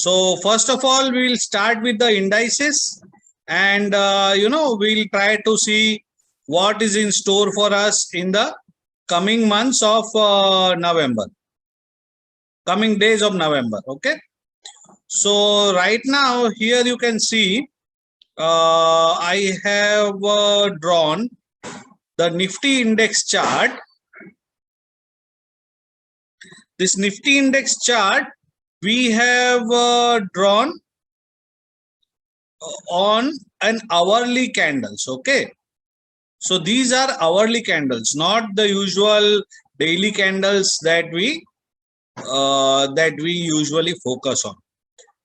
So first of all, we will start with the indices, and we'll try to see what is in store for us in the coming months of November, coming days of November. Okay, so right now here you can see I have drawn the Nifty index chart. This Nifty index chart we have drawn on an hourly candles. Okay, so these are hourly candles, not the usual daily candles that we usually focus on.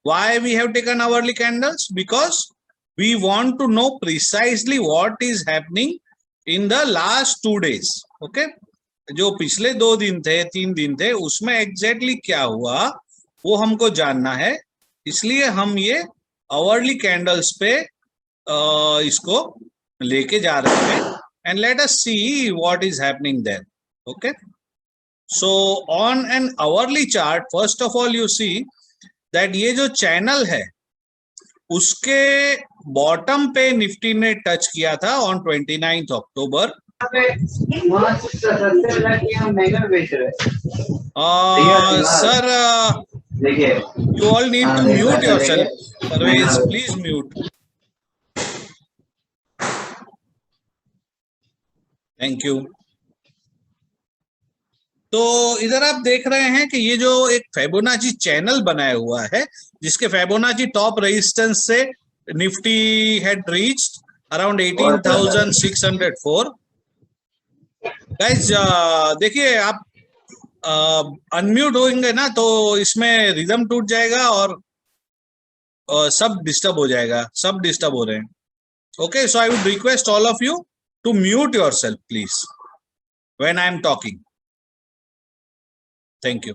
Why we have taken hourly candles? Because we want to know precisely what is happening in the last 2 days. Okay, जो पिछले 2 दिन थे, 3 दिन थे, उसमें exactly क्या हुआ वो हमको जानना है, इसलिए हम ये आवरली कैंडल्स पे इसको लेके जा रहे हैं. And let us see what is happening there. Okay, so on an hourly chart first of all you see that ये जो चैनल है उसके बॉटम पे निफ्टी ने टच किया था on 29 October. Sir you all need to mute yourself. Parvez, please mute. Thank you. तो इधर आप देख रहे हैं कि ये जो एक फेबोनाची चैनल बनाया हुआ है, जिसके फेबोनाची टॉप रेजिस्टेंस से Nifty had reached around 18,604. Guys देखिए, आप अनम्यूट होंगे ना तो इसमें रिदम टूट जाएगा और सब डिस्टर्ब हो जाएगा. सब डिस्टर्ब हो रहे हैं. Okay, so I would request all of you to mute yourself please when I am talking. Thank you.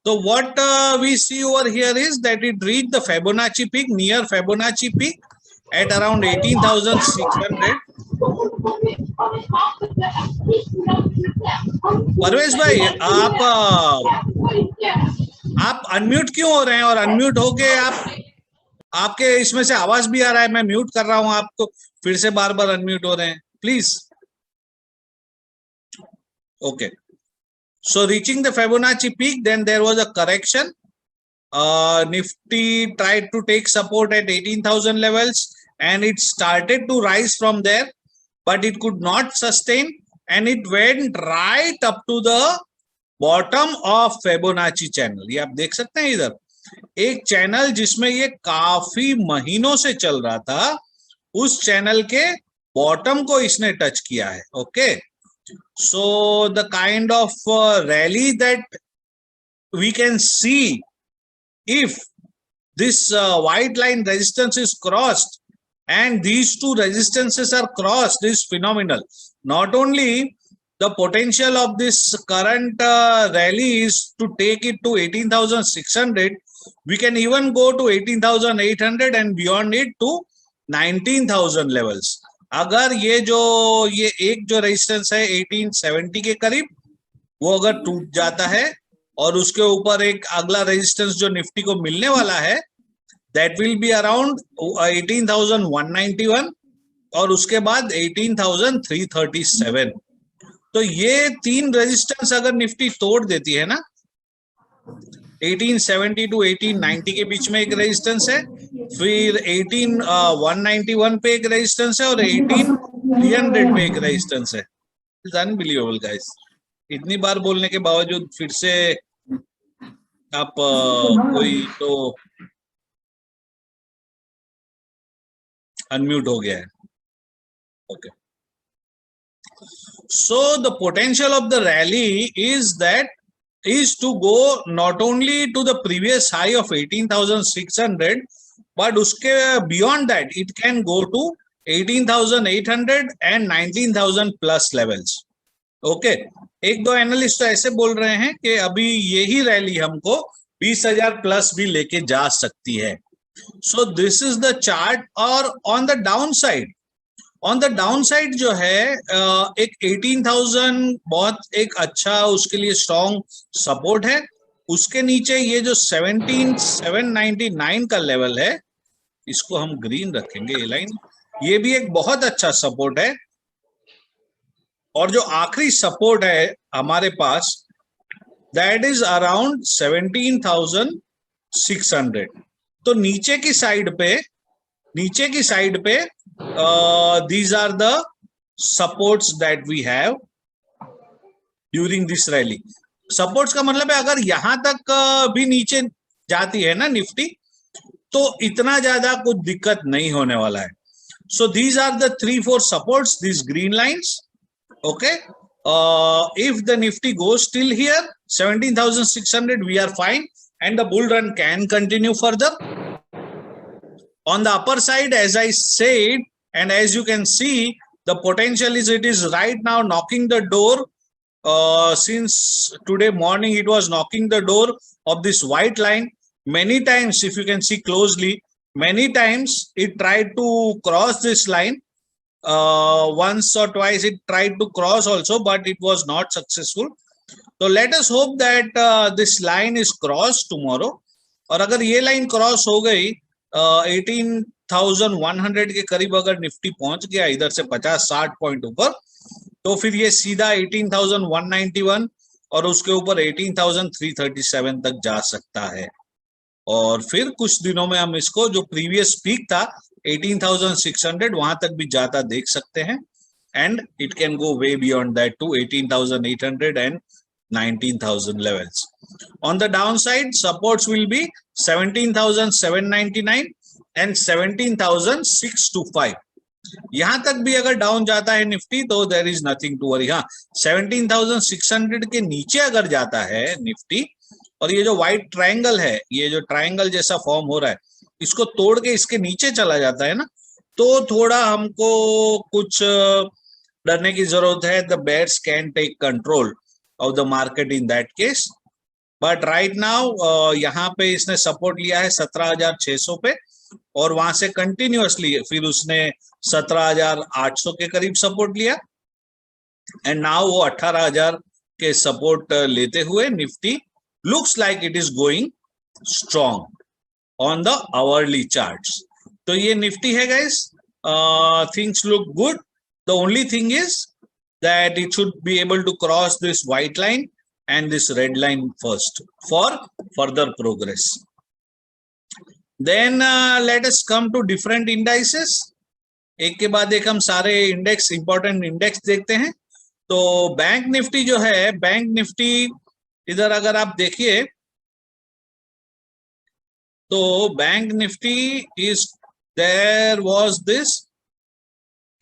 So what we see over here is that it reached the Fibonacci peak, near Fibonacci peak at around 18,600. परवेश भाई, आप unmute क्यों हो रहे हैं? और unmute होके आपके इसमें से आवाज भी आ रहा है. मैं म्यूट कर रहा हूं आपको, फिर से बार बार अनम्यूट हो रहे हैं. Please. Okay, so reaching the Fibonacci peak, then there was a correction. Nifty tried to take support at 18,000 levels and it started to rise from there, but it could not sustain and it went right up to the bottom of Fibonacci channel. ये आप देख सकते हैं इधर एक channel जिसमें ये काफी महीनों से चल रहा था, उस चैनल के बॉटम को इसने टच किया है. Okay, so the kind of rally that we can see if this white line resistance is crossed and these two resistances are crossed is phenomenal. Not only the potential of this current rally is to take it to 18,600, we can even go to 18,800 and beyond it to 19,000 levels. अगर ये एक जो resistance है 1870 के करीब, वो अगर टूट जाता है और उसके ऊपर एक अगला रेजिस्टेंस जो निफ्टी को मिलने वाला है, दैट विल बी अराउंड 18,191 और उसके बाद 18,337. तो ये 3 रेजिस्टेंस अगर निफ्टी तोड़ देती है ना, 1870 टू 1890 के बीच में एक रेजिस्टेंस है, फिर 18,191 पे एक रेजिस्टेंस है और 18,300 पे एक रेजिस्टेंस है. It's unbelievable guys. इतनी बार बोलने के बावजूद फिर से आप कोई तो अनम्यूट हो गया है. Okay, so the potential of the rally is to go not only to the previous high of 18,600, but uske beyond that it can go to 18,800 and 19,000 plus levels. Okay, एक दो एनालिस्ट तो ऐसे बोल रहे हैं कि अभी यही रैली हमको 20,000 प्लस भी लेके जा सकती है. So this is the chart. और on the downside जो है एक 18,000 बहुत एक अच्छा उसके लिए स्ट्रॉन्ग सपोर्ट है. उसके नीचे ये जो 17,799 का लेवल है, इसको हम ग्रीन रखेंगे, ये लाइन, ये भी एक बहुत अच्छा सपोर्ट है। और जो आखिरी सपोर्ट है हमारे पास, दैट इज अराउंड 17,600। तो नीचे की साइड पे these are the supports that we have during this rally. Supports का मतलब है अगर यहां तक भी नीचे जाती है ना निफ्टी, तो इतना ज्यादा कुछ दिक्कत नहीं होने वाला है। So these are the 3-4 supports, this green lines. Okay, if the Nifty goes till here 17,600, we are fine and the bull run can continue further. On the upper side, as I said, and as you can see, the potential is, it is right now knocking the door. Since today morning it was knocking the door of this white line many times. If you can see closely, many times it tried to cross this line. Once or twice it tried to cross also, but it was not successful. So let us hope that this line is crossed tomorrow. और अगर ये line cross हो गई 18,100 के करीब अगर Nifty पहुंच गया इधर से 50-60 पॉइंट ऊपर, तो फिर ये सीधा 18,191 और उसके ऊपर 18,337 तक जा सकता है। और फिर कुछ दिनों में हम इसको, जो प्रीवियस पीक था 18,600, वहां तक भी जाता देख सकते हैं। And it can go way beyond that to 18,800 and 19,000 levels. On the downside, supports will be 17,799 and 17,625. यहां तक भी अगर डाउन जाता है निफ्टी तो there is nothing to worry. हाँ, 17,600 के नीचे अगर जाता है निफ्टी, और ये जो व्हाइट ट्रायंगल है, ये जो ट्रायंगल जैसा फॉर्म हो रहा है, इसको तोड़ के इसके नीचे चला जाता है ना, तो थोड़ा हमको कुछ डरने की जरूरत है। The bears can take control of the market in that case. But right now यहाँ पे इसने सपोर्ट लिया है 17,600 पे, और वहां से कंटिन्यूअसली फिर उसने 17,800 के करीब सपोर्ट लिया, एंड नाउ वो 18,000 के सपोर्ट लेते हुए Nifty looks like it is going strong on the hourly charts. तो ये निफ्टी है guys. Things look good. The only thing is that it should be able to cross this white line and this red line first for further progress. Then let us come to different indices. एक के बाद एक हम सारे index, important index देखते हैं। तो bank Nifty जो है, बैंक निफ्टी इधर अगर आप देखिए तो bank Nifty is, there was this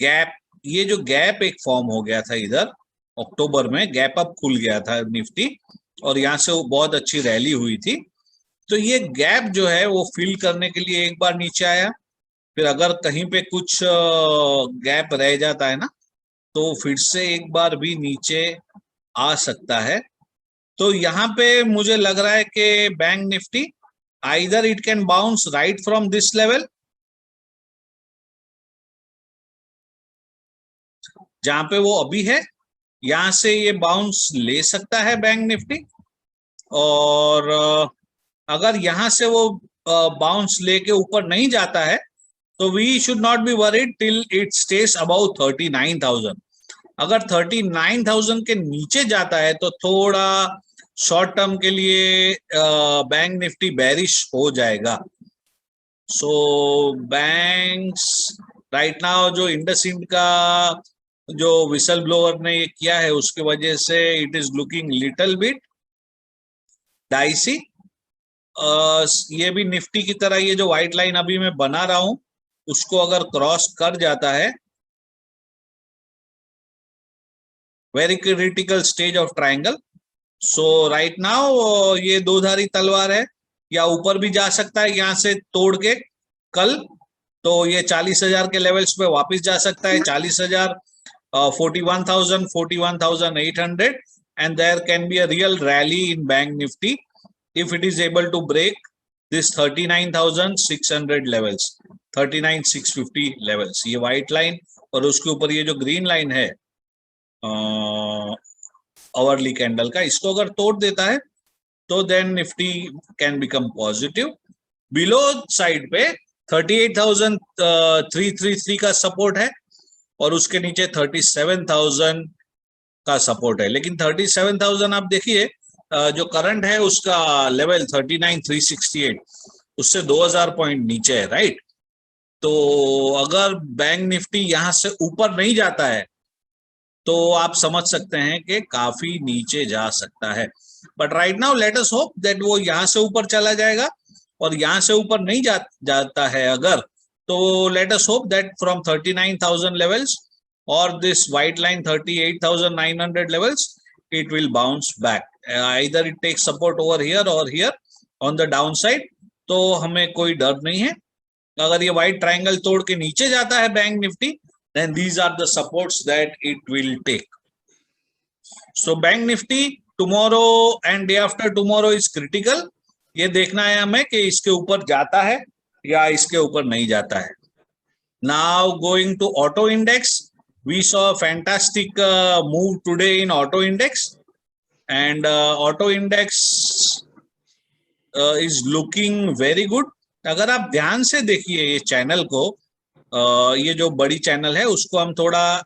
gap, ये जो गैप एक फॉर्म हो गया था इधर अक्टूबर में, गैप अप खुल गया था निफ्टी और यहाँ से वो बहुत अच्छी रैली हुई थी। तो ये गैप जो है वो फिल करने के लिए एक बार नीचे आया, फिर अगर कहीं पे कुछ गैप रह जाता है ना तो फिर से एक बार भी नीचे आ सकता है। तो यहाँ पे मुझे लग रहा है कि bank Nifty either it can bounce right from this level, जहां पे वो अभी है, यहां से ये बाउंस ले सकता है बैंक निफ्टी। और अगर यहां से वो बाउंस लेके ऊपर नहीं जाता है तो we should not be worried till it stays about 39,000। अगर 39,000 के नीचे जाता है तो थोड़ा शॉर्ट टर्म के लिए बैंक निफ्टी बेरिश हो जाएगा। सो बैंक्स राइट नाउ, जो इंडसइंड का जो विसल ब्लोअर ने ये किया है उसकी वजह से it is looking little bit dicey. ये भी निफ्टी की तरह, ये जो व्हाइट लाइन अभी मैं बना रहा हूं उसको अगर क्रॉस कर जाता है, very critical stage of triangle. So right now ये दो-धारी तलवार है, या ऊपर भी जा सकता है यहाँ से तोड़ के कल, तो ये 40,000 के लेवल्स पे वापस जा सकता है, 40,000, 41,000, 41,800, and there can be a real rally in bank nifty if it is able to break this 39,600 levels, 39,650 levels। ये व्हाइट लाइन और उसके ऊपर ये जो ग्रीन लाइन है आवरली कैंडल का, इसको अगर तोड़ देता है तो then Nifty can become positive. Below side पे 38,333 का सपोर्ट है और उसके नीचे 37,000 का सपोर्ट है। लेकिन 37,000 आप देखिए जो करंट है उसका लेवल 39,368 उससे 2000 पॉइंट नीचे है, राइट। तो अगर बैंक निफ्टी यहां से ऊपर नहीं जाता है तो आप समझ सकते हैं कि काफी नीचे जा सकता है। But right now let us hope that वो यहां से ऊपर चला जाएगा, और यहां से ऊपर नहीं जाता है अगर, तो let us hope that from 39,000 levels और this white line 38,900 levels it will bounce back. Either it takes support over here or here on the downside, तो हमें कोई डर नहीं है। अगर ये व्हाइट ट्रायंगल तोड़ के नीचे जाता है bank Nifty, then these are the supports that it will take. So bank Nifty tomorrow and day after tomorrow is critical. ये देखना है हमें कि इसके ऊपर जाता है या इसके ऊपर नहीं जाता है। Now going to auto index, we saw a fantastic move today in auto index, and auto index is looking very good. अगर आप ध्यान से देखिए ये चैनल को, ये जो बड़ी चैनल है उसको हम थोड़ा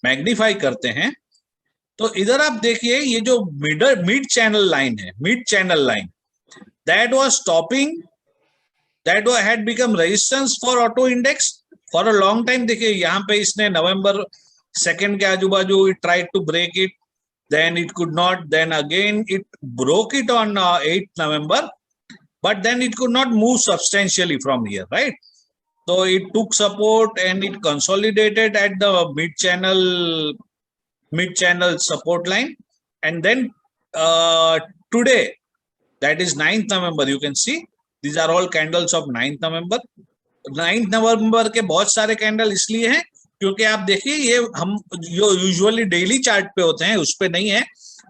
मैग्नीफाई करते हैं, तो इधर आप देखिए ये जो मिड चैनल लाइन है, mid channel line that was stopping, that had become resistance for auto index for a long time. देखिए यहाँ पे इसने नवंबर 2 के आजू बाजू it tried to break it, then it could not, then again it broke it on 8th November, but then it could not move substantially from here, right? So it took support and it consolidated at the mid channel support line, and then today, that is 9th November, you can see these are all candles of 9th November. 9th November के बहुत सारे candle इसलिए हैं क्योंकि आप देखिए ये हम जो यूजुअली डेली चार्ट पे होते हैं उस पे नहीं है,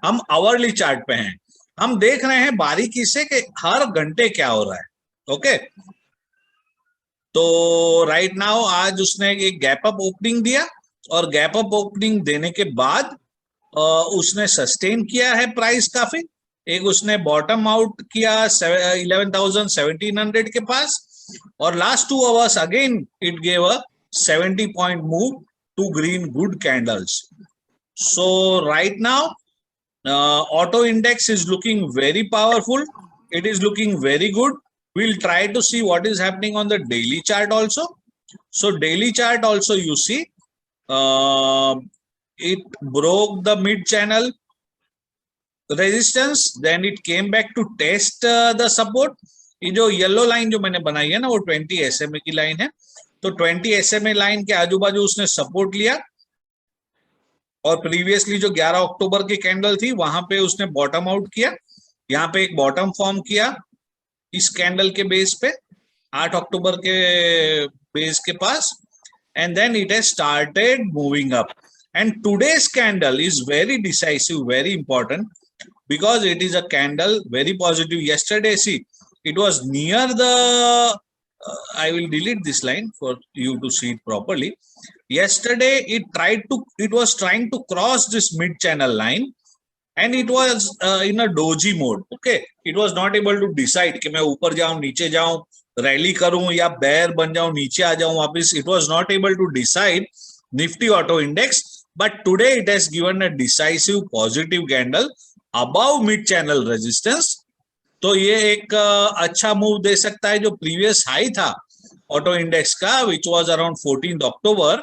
हम आवरली चार्ट पे हैं। हम देख रहे हैं बारीकी से कि हर घंटे क्या हो रहा है। ओके, तो राइट नाउ आज उसने एक गैप अप ओपनिंग दिया और गैप अप ओपनिंग देने के बाद उसने सस्टेन किया है प्राइस काफी। एक उसने बॉटम आउट किया 11,1700 के पास, और last 2 hours again it gave a 70 point move to green good candles. So right now auto index is looking very powerful, it is looking very good. We'll try to see what is happening on the daily chart also. So daily chart also you see it broke the mid channel resistance, then it came back to test the support. ये जो yellow line जो मैंने बनाई है ना वो 20 SMA की line है, तो 20 SMA लाइन के आजू बाजू उसने सपोर्ट लिया, और प्रीवियसली जो 11 अक्टूबर की कैंडल थी वहां पे उसने बॉटम आउट किया, यहाँ पे एक बॉटम फॉर्म किया इस कैंडल के बेस पे 8 अक्टूबर के बेस के पास, and then it has started moving up, and today's candle is very decisive, very important, because it is a candle very positive. Yesterday see it was near the I will delete this line for you to see it properly. Yesterday it was trying to cross this mid channel line, and it was in a doji mode. Okay, it was not able to decide कि मैं ऊपर जाऊं नीचे जाऊं, rally करूं या bear बन जाऊं नीचे आ जाऊं वापस। It was not able to decide Nifty Auto Index, but today it has given a decisive positive candle above mid channel resistance. तो ये एक अच्छा मूव दे सकता है। जो प्रीवियस हाई था ऑटो इंडेक्स का which was around 14th October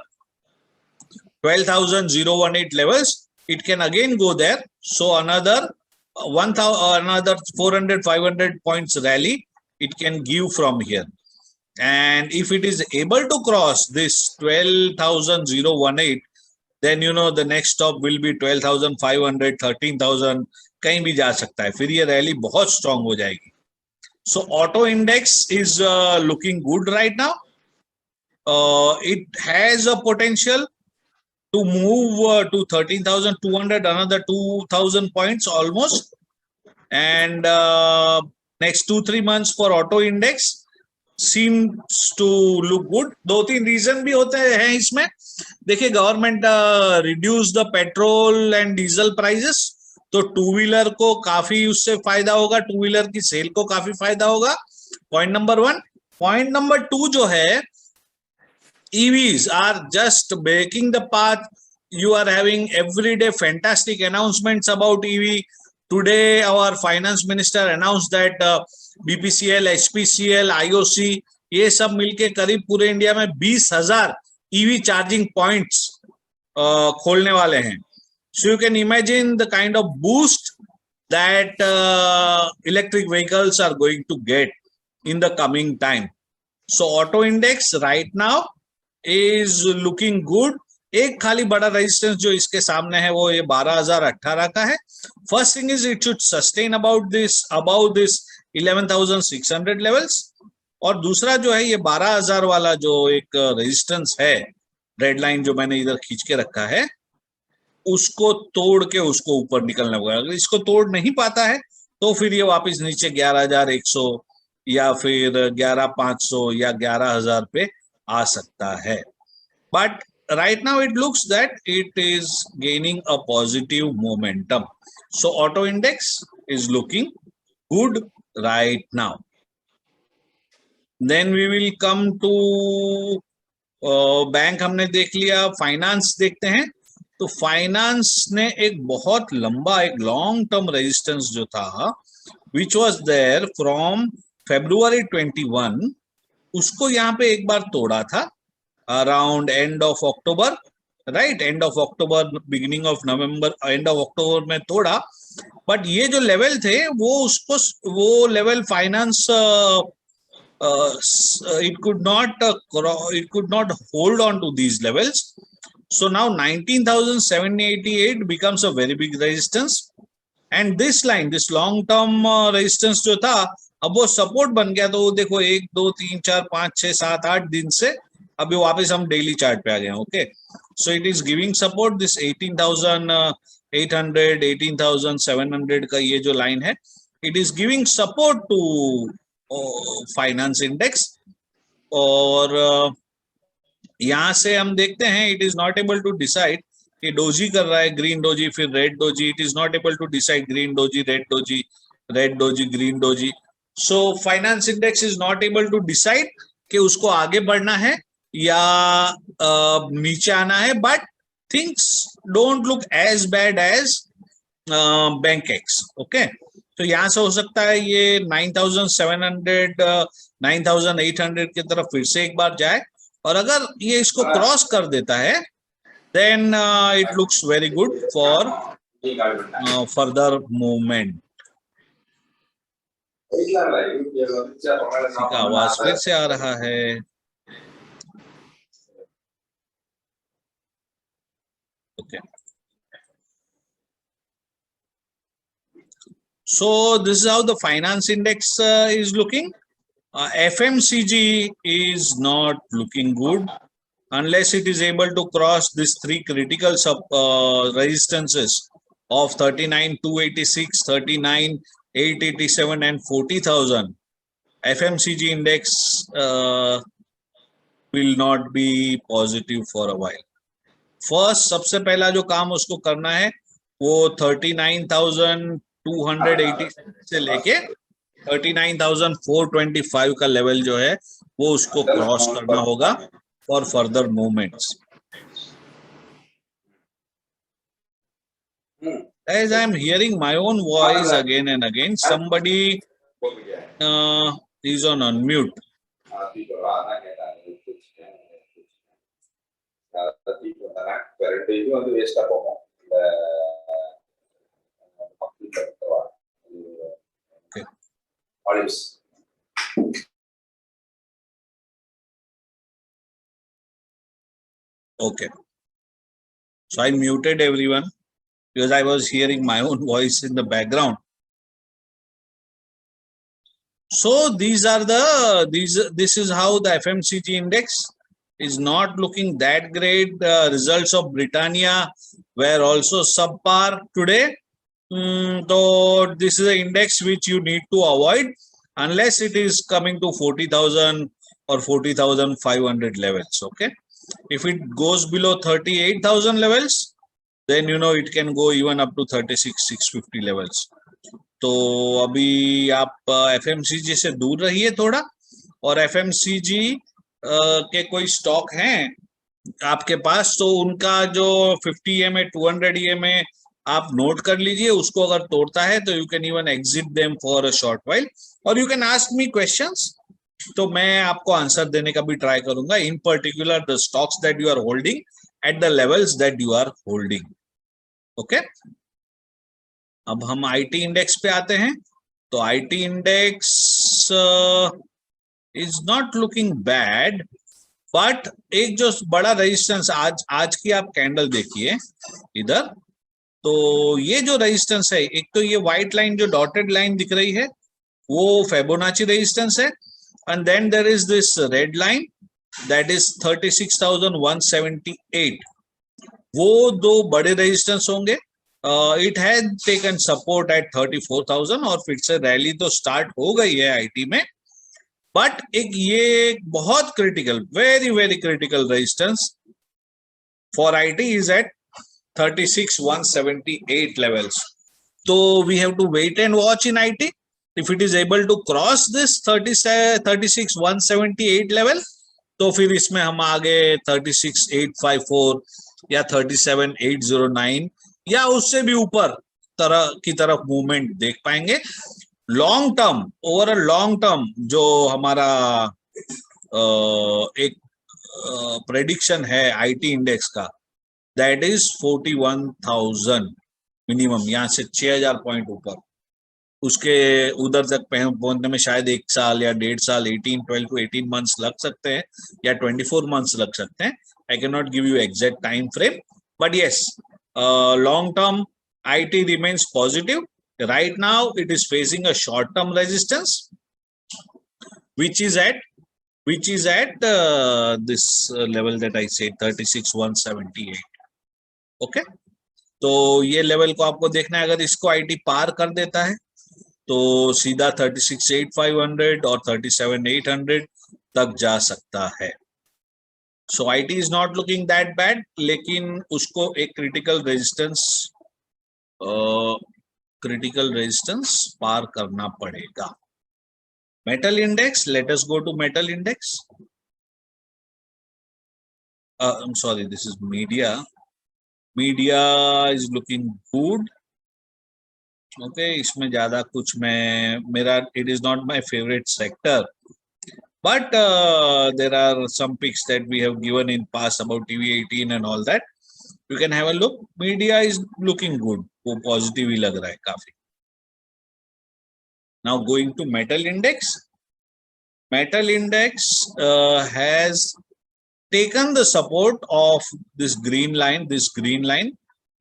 12,018 levels, it can again go there, so another 400-500 points rally it can give from here, and if it is able to cross this 12,018, then you know the next stop will be 12,500, 13,000, कहीं भी जा सकता है, फिर ये rally बहुत strong हो जाएगी। So auto index is looking good right now, it has a potential to move to 13,200, another 2,000 points almost, and next 2-3 months for auto index seems to look good. 2-3 reason भी होते हैं इसमें। देखिए government reduce the petrol and diesel prices, तो two wheeler को काफी उससे फायदा होगा, टू व्हीलर की सेल को काफी फायदा होगा। Point number 1। पॉइंट नंबर 2 जो है, EVs are just breaking the path. You are having every day fantastic announcements about EV. Today, our finance minister announced that BPCL, HPCL, IOC ये सब मिलके करीब पूरे इंडिया में 20,000 EV चार्जिंग पॉइंट्स खोलने वाले हैं. So you can imagine the kind of boost that electric vehicles are going to get in the coming time. So auto index right now is looking good. एक खाली बड़ा resistance जो इसके सामने है वो ये 12,018 का है. First thing is it should sustain about this 11,600 levels. और दूसरा जो है ये 12,000 वाला जो एक रेजिस्टेंस है, रेड लाइन जो मैंने इधर खींच के रखा है, उसको तोड़ के उसको ऊपर निकलना होगा. अगर इसको तोड़ नहीं पाता है तो फिर ये वापस नीचे 11,100 या फिर 11,500 या 11,000 पे आ सकता है. But right now it looks that it is gaining a positive momentum. So auto index is looking good right now. Then we will come to bank हमने देख लिया. फाइनेंस देखते हैं. तो फाइनेंस ने एक बहुत लंबा, एक लॉन्ग टर्म रेजिस्टेंस जो था which was there from February 21, उसको यहाँ पे एक बार तोड़ा था around end of October, right? End of October, beginning of November, end of October में तोड़ा. बट ये जो लेवल थे वो level finance it could not hold on to these levels. So now 19,788 becomes a very big resistance, and this line, this long term resistance जो था, अब वो सपोर्ट बन गया. तो देखो 1 2 3 4 5 6 7 8 दिन से अभी वापस हम डेली चार्ट पे आ गए. Okay, so it is giving support. This 18,800 18,700 का ये जो लाइन है, it is giving support to finance index. और यहाँ से हम देखते हैं it is not able to decide कि डोजी कर रहा है, ग्रीन डोजी फिर red doji. It is not able to decide green doji, red doji, red doji, green doji. So finance index is not able to decide कि उसको आगे बढ़ना है या नीचे आना है. But things don't look as bad as Bankex. Okay, तो यहां से हो सकता है ये 9,700 9,800 की तरफ फिर से एक बार जाए, और अगर ये इसको क्रॉस कर देता है then it looks very good for further movement. इसका आवाज फिर से आ रहा है. Okay. So this is how the finance index is looking. FMCG is not looking good unless it is able to cross these three critical resistances of 39,286, 39,887 and 40,000. FMCG index will not be positive for a while. First सबसे पहला जो काम उसको करना है वो 39,280 से लेके 39,425 का लेवल जो है वो उसको क्रॉस करना होगा for further movements. As I am hearing my own voice again and again, somebody is on unmute. Okay, so I muted everyone because I was hearing my own voice in the background. So this is how the FMCG index is not looking that great. The results of Britannia were also subpar today. So this is an index which you need to avoid unless it is coming to 40,000 or 40,500 levels. Okay, if it goes below 38,000 levels, then it can go even up to 36,650 levels. तो अभी आप FMCG से दूर रहिए थोड़ा, और FMCG के कोई स्टॉक हैं आपके पास तो उनका जो 50 EMA 200 EMA आप नोट कर लीजिए, उसको अगर तोड़ता है तो you can even exit them for a short while, और you can ask me questions, तो मैं आपको आंसर देने का भी ट्राई करूंगा, in particular the stocks that you are holding at the levels that you are holding. Okay, अब हम IT इंडेक्स पे आते हैं. तो IT index is not looking bad, but एक जो बड़ा रेजिस्टेंस आज की आप कैंडल देखिए इधर, तो ये जो रेजिस्टेंस है, एक तो ये व्हाइट लाइन जो डॉटेड लाइन दिख रही है वो फिबोनाची रेजिस्टेंस है, and then there is this red line that is 36,178. वो दो बड़े रेजिस्टेंस होंगे. It has taken support at 34,000 और फिर से रैली तो स्टार्ट हो गई है IT में, बट ये बहुत critical, very very critical resistance for IT is at 36,178 levels. So we have to wait and watch in IT. If it is able to cross this 36,178 level, तो फिर इसमें हम आगे 36,854 या 37,809 या उससे भी ऊपर की तरफ मूवमेंट देख पाएंगे. Long term, over a long term जो हमारा एक प्रेडिक्शन है IT इंडेक्स का, दैट इज 41,000 मिनिमम, यहाँ से 6,000 पॉइंट ऊपर, उसके उधर तक पहुंचने में शायद 1 साल या 1.5 साल, 12 to 18 months लग सकते हैं या 24 months लग सकते हैं. I can not give you exact time frame, but yes, long term IT remains positive. Right now it is facing a short term resistance which is at this level that I said, 36,178. okay, तो ये level को आपको देखना है. अगर इसको IT पार कर देता है तो सीधा 36,800 और 37,800 तक जा सकता है. So IT is not looking that bad, लेकिन उसको एक क्रिटिकल रेजिस्टेंस पार करना पड़ेगा. Metal index, let us go to metal index. I am sorry, this is media. Media is looking good. Okay, इसमें ज्यादा कुछ मेरा it is not my favourite sector, but there are some picks that we have given in past about TV18 and all that. You can have a look. Media is looking good, वो positive ही लग रहा है काफी. Now going to metal index. Metal index has taken the support of this green line,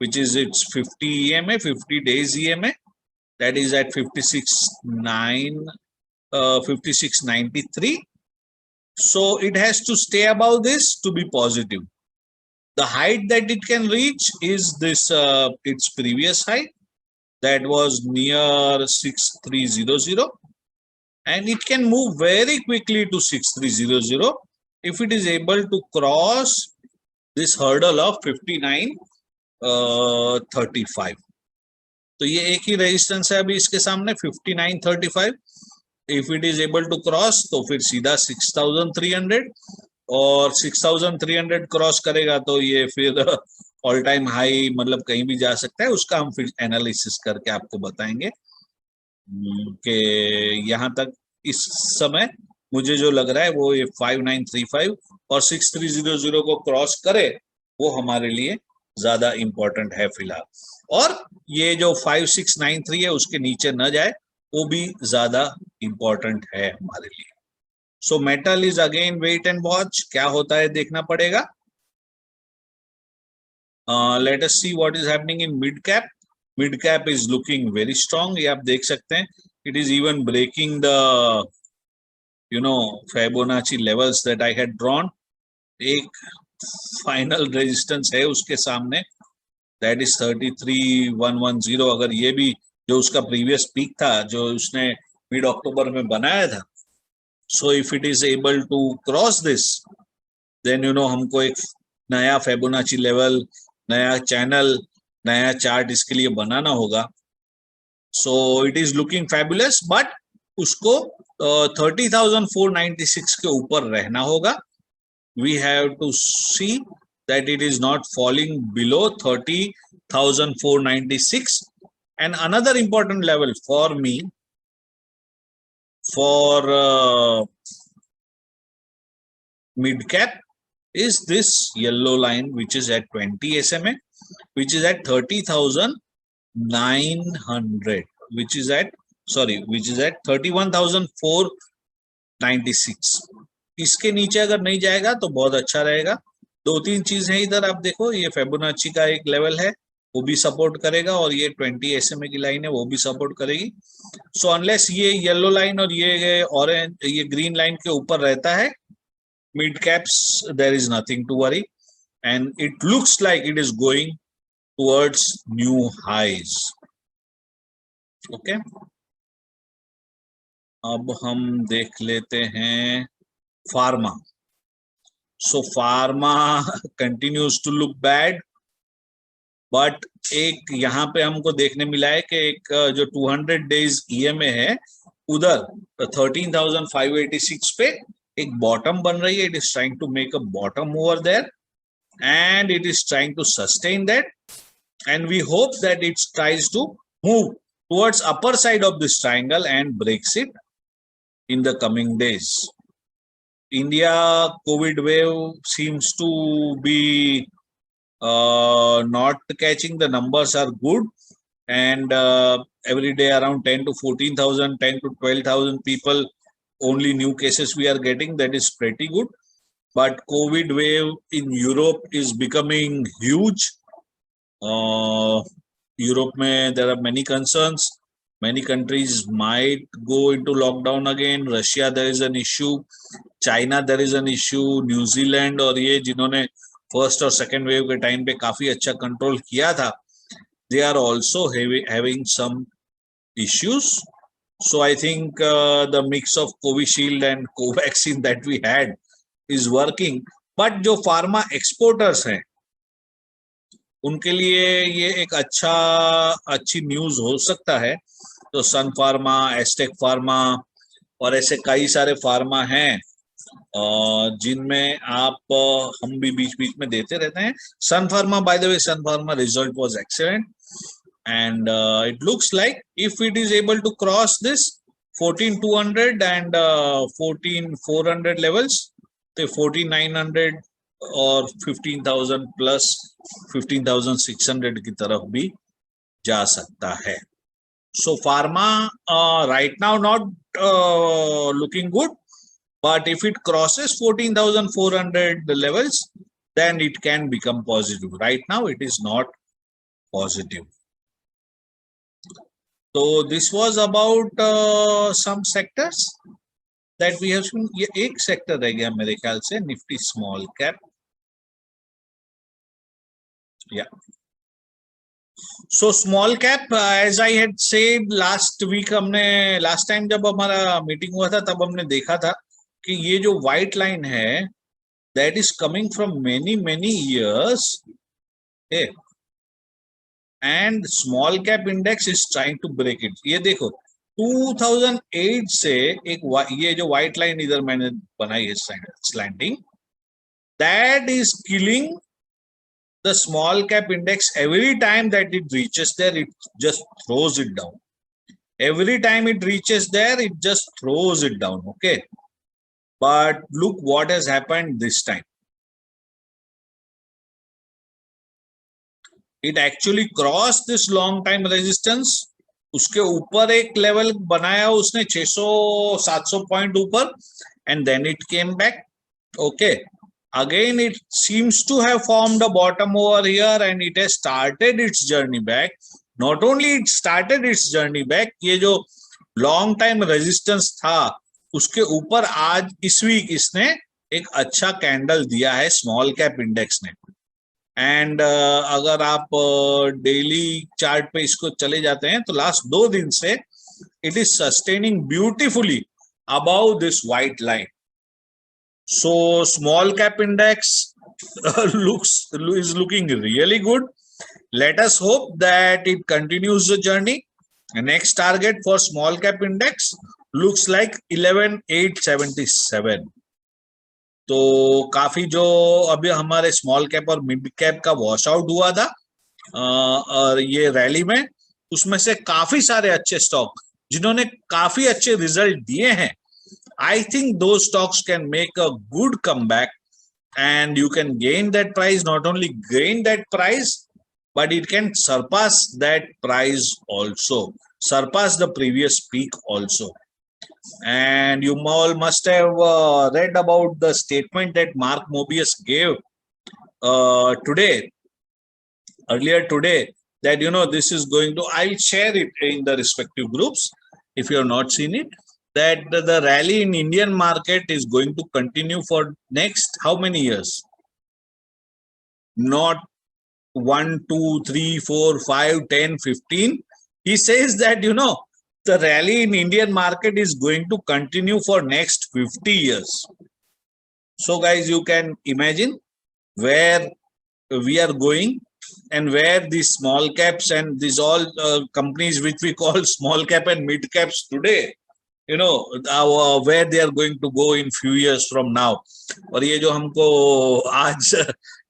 which is its 50 EMA, 50 days EMA, that is at 56.93. So it has to stay above this to be positive. The height that it can reach is this its previous height, that was near 6300, and it can move very quickly to 6300 if it is able to cross this hurdle of 59.35. तो ये एक ही resistance है अभी इसके सामने, 59.35. If it is able to cross तो फिर सीधा 6,300, और 6,300 क्रॉस करेगा तो ये फिर ऑल टाइम हाई, मतलब कहीं भी जा सकता है. उसका हम फिर एनालिसिस करके आपको बताएंगे कि यहाँ तक इस समय मुझे जो लग रहा है वो ये 5935 और 6300 को क्रॉस करे, वो हमारे लिए ज्यादा इंपॉर्टेंट है फिलहाल. और ये जो 5693 है उसके नीचे न जाए, वो भी ज्यादा इंपॉर्टेंट है हमारे लिए. So metal is again wait and watch, क्या होता है देखना पड़ेगा. Let us see what is happening in mid cap. Mid cap is looking very strong, ये आप देख सकते हैं. It is even breaking the Fibonacci levels that I had drawn. एक फाइनल रेजिस्टेंस है उसके सामने, दैट इज 33,110. अगर ये भी जो उसका प्रीवियस पीक था जो उसने मिड अक्टूबर में बनाया था, so if it is able to cross this, then हमको एक नया Fibonacci लेवल, नया चैनल नया चार्ट इसके लिए बनाना होगा. So it is looking fabulous, but उसको 30,496 के ऊपर रहना होगा. We have to see that it is not falling below 30,496. And another important level for me for mid cap is this yellow line, which is at 20 SMA, which is at 30,900, which is at 31,496. इसके नीचे अगर नहीं जाएगा तो बहुत अच्छा रहेगा. दो तीन चीज है इधर, आप देखो, ये फेबोनाची का एक लेवल है, वो भी सपोर्ट करेगा, और ये 20 SMA की लाइन है, वो भी सपोर्ट करेगी. सो अनलेस ये येलो लाइन और ये ऑरेंज, ये ग्रीन लाइन के ऊपर रहता है, mid caps there is nothing to worry, and it looks like it is going towards new highs. Okay, अब हम देख लेते हैं pharma. So pharma continues to look bad, but एक यहाँ पे हमको देखने मिला है कि एक जो 200 डेज EMA है, उधर 13,586 पे एक बॉटम बन रही है. It is trying to make a bottom over there, and it is trying to sustain that, and we hope that it tries to move towards upper side of this triangle and breaks it in the coming days. India COVID wave seems to be not catching. The numbers are good, and every day around 10 to 14,000, 10 to 12,000 people only new cases we are getting. That is pretty good. But COVID wave in Europe is becoming huge. Europe mein there are many concerns. Many countries might go into lockdown again. Russia there is an issue. China there is an issue. New Zealand और ये जिन्होंने first और second wave के time पे काफी अच्छा control किया था, they are also having some issues. So I think the mix of Covishield and Covaxin that we had is working. But जो फार्मा एक्सपोर्टर्स हैं उनके लिए ये एक अच्छी न्यूज हो सकता है. तो सन फार्मा, एस्टेक फार्मा और ऐसे कई सारे फार्मा हैं जिनमें आप हम भी बीच बीच में देते रहते हैं. Sun Pharma, by the way, Sun Pharma result was excellent, and it looks like if it is able to cross this 14,200 and 14,400 levels, तो 14,900 और 15,000 प्लस 15,600 की तरफ भी जा सकता है. So pharma right now not looking good, but if it crosses 14,400 levels, then it can become positive. Right now it is not positive. So this was about some sectors that we have seen. ये एक sector रह गया मेरे ख्याल से, Nifty small cap. Yeah. So small cap, as I had said last week, हमने last time जब हमारा मीटिंग हुआ था तब हमने देखा था कि ये जो व्हाइट लाइन है, that is coming from many years. Okay. And small cap index is trying to break it. ये देखो 2008 से एक ये जो व्हाइट लाइन इधर मैंने बनाई है slanting, that is killing the small cap index. Every time that it reaches there, it just throws it down. Every time it reaches there, it just throws it down. Okay, but look what has happened this time. It actually crossed this long time resistance. उसके ऊपर एक level बनाया उसने 600-700 point ऊपर, and then it came back. Okay, again it seems to have formed a bottom over here, and it has started its journey back. Not only it started its journey back, ये जो long time resistance था उसके ऊपर आज इस week इसने एक अच्छा कैंडल दिया है स्मॉल कैप इंडेक्स ने. एंड अगर आप डेली चार्ट पे इसको चले जाते हैं तो लास्ट 2 दिन से it is sustaining beautifully above this white line. So small cap index is looking really good. Let us hope that it continues the journey. The next target for small cap index looks like 11,877. तो काफी जो अभी हमारे small cap और mid cap का wash out हुआ था और ये रैली में, उसमें से काफी सारे अच्छे स्टॉक जिन्होंने काफी अच्छे रिजल्ट दिए हैं, आई थिंक दो stocks can make a good comeback and you can gain that price. Not only gain that price, but it can surpass that price also, surpass the previous peak also. And you all must have read about the statement that Mark Mobius gave earlier today, that this is going to, I'll share it in the respective groups if you have not seen it, that the rally in Indian market is going to continue for next how many years? Not 1, 2, 3, 4, 5, 10, 15. He says that the rally in Indian market is going to continue for next 50 years. So guys, you can imagine where we are going and where these small caps and these all companies which we call small cap and mid caps today, where they are going to go in few years from now. और ये जो हमको आज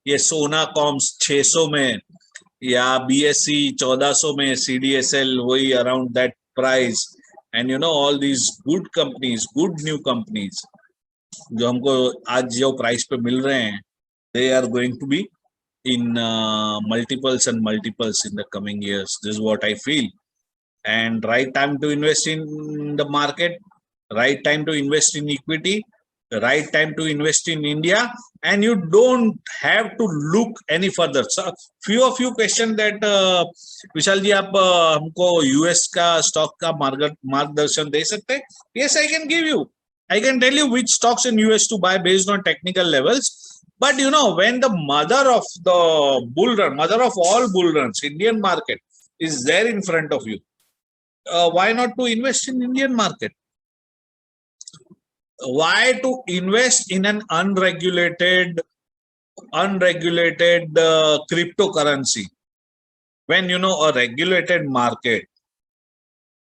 ये सोना corms 600 में या BSE 1400 में, CDSL वही around that price, and all these good companies, good new companies जो हमको आज जो प्राइस पे मिल रहे हैं, they are going to be in multiples and multiples in the coming years. This is what I feel. And right time to invest in the market, right time to invest in equity, the right time to invest in India, and you don't have to look any further. So few of you question that विशाल जी आप हमको US का stock का मार्गदर्शन दे सकते हैं? Yes, I can give you. I can tell you which stocks in US to buy based on technical levels. But when the mother of the bull run, mother of all bull runs, Indian market is there in front of you, why not to invest in Indian market? Why to invest in an unregulated cryptocurrency when a regulated market